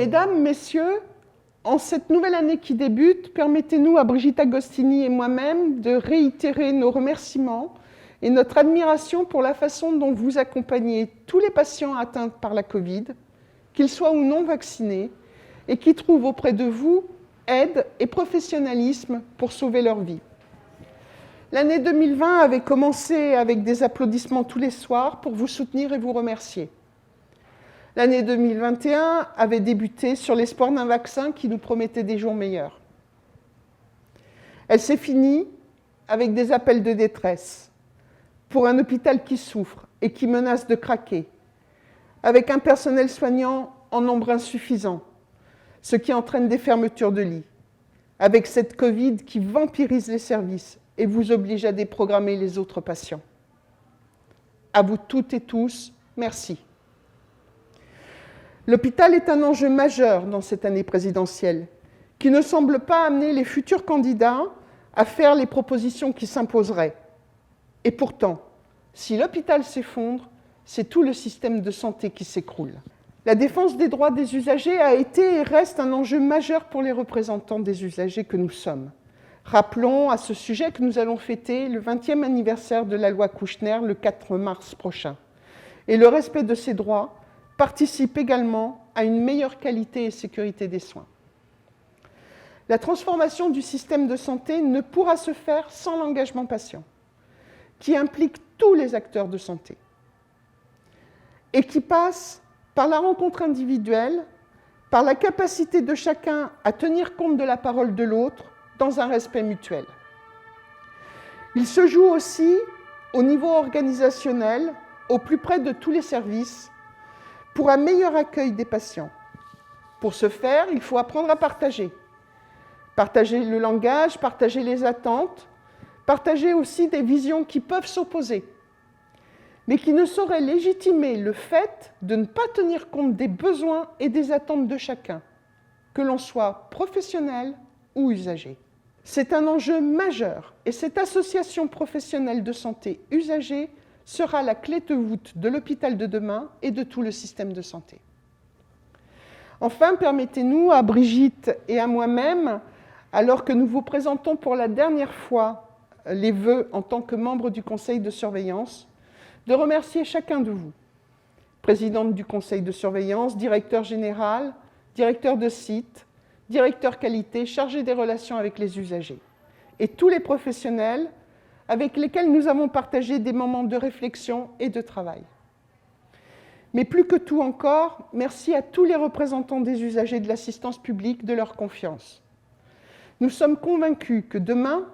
Mesdames, Messieurs, en cette nouvelle année qui débute, permettez-nous à Brigitte Agostini et moi-même de réitérer nos remerciements et notre admiration pour la façon dont vous accompagnez tous les patients atteints par la Covid, qu'ils soient ou non vaccinés, et qui trouvent auprès de vous aide et professionnalisme pour sauver leur vie. L'année 2020 avait commencé avec des applaudissements tous les soirs pour vous soutenir et vous remercier. L'année 2021 avait débuté sur l'espoir d'un vaccin qui nous promettait des jours meilleurs. Elle s'est finie avec des appels de détresse pour un hôpital qui souffre et qui menace de craquer, avec un personnel soignant en nombre insuffisant, ce qui entraîne des fermetures de lits, avec cette Covid qui vampirise les services et vous oblige à déprogrammer les autres patients. À vous toutes et tous, merci. L'hôpital est un enjeu majeur dans cette année présidentielle, qui ne semble pas amener les futurs candidats à faire les propositions qui s'imposeraient. Et pourtant, si l'hôpital s'effondre, c'est tout le système de santé qui s'écroule. La défense des droits des usagers a été et reste un enjeu majeur pour les représentants des usagers que nous sommes. Rappelons à ce sujet que nous allons fêter le 20e anniversaire de la loi Kouchner le 4 mars prochain. Et le respect de ces droits participe également à une meilleure qualité et sécurité des soins. La transformation du système de santé ne pourra se faire sans l'engagement patient, qui implique tous les acteurs de santé et qui passe par la rencontre individuelle, par la capacité de chacun à tenir compte de la parole de l'autre dans un respect mutuel. Il se joue aussi au niveau organisationnel, au plus près de tous les services, pour un meilleur accueil des patients. Pour ce faire, il faut apprendre à partager. Partager le langage, partager les attentes, partager aussi des visions qui peuvent s'opposer, mais qui ne sauraient légitimer le fait de ne pas tenir compte des besoins et des attentes de chacun, que l'on soit professionnel ou usager. C'est un enjeu majeur et cette association professionnelle de santé usagers sera la clé de voûte de l'hôpital de demain et de tout le système de santé. Enfin, permettez-nous à Brigitte et à moi-même, alors que nous vous présentons pour la dernière fois les vœux en tant que membre du conseil de surveillance, de remercier chacun de vous, présidente du conseil de surveillance, directeur général, directeur de site, directeur qualité, chargé des relations avec les usagers, et tous les professionnels avec lesquels nous avons partagé des moments de réflexion et de travail. Mais plus que tout encore, merci à tous les représentants des usagers de l'assistance publique de leur confiance. Nous sommes convaincus que demain,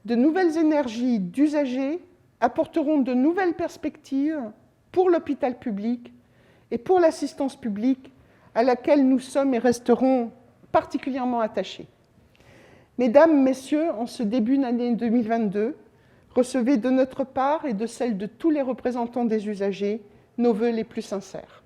de nouvelles énergies d'usagers apporteront de nouvelles perspectives pour l'hôpital public et pour l'assistance publique à laquelle nous sommes et resterons particulièrement attachés. Mesdames, Messieurs, en ce début d'année 2022, recevez de notre part et de celle de tous les représentants des usagers nos vœux les plus sincères.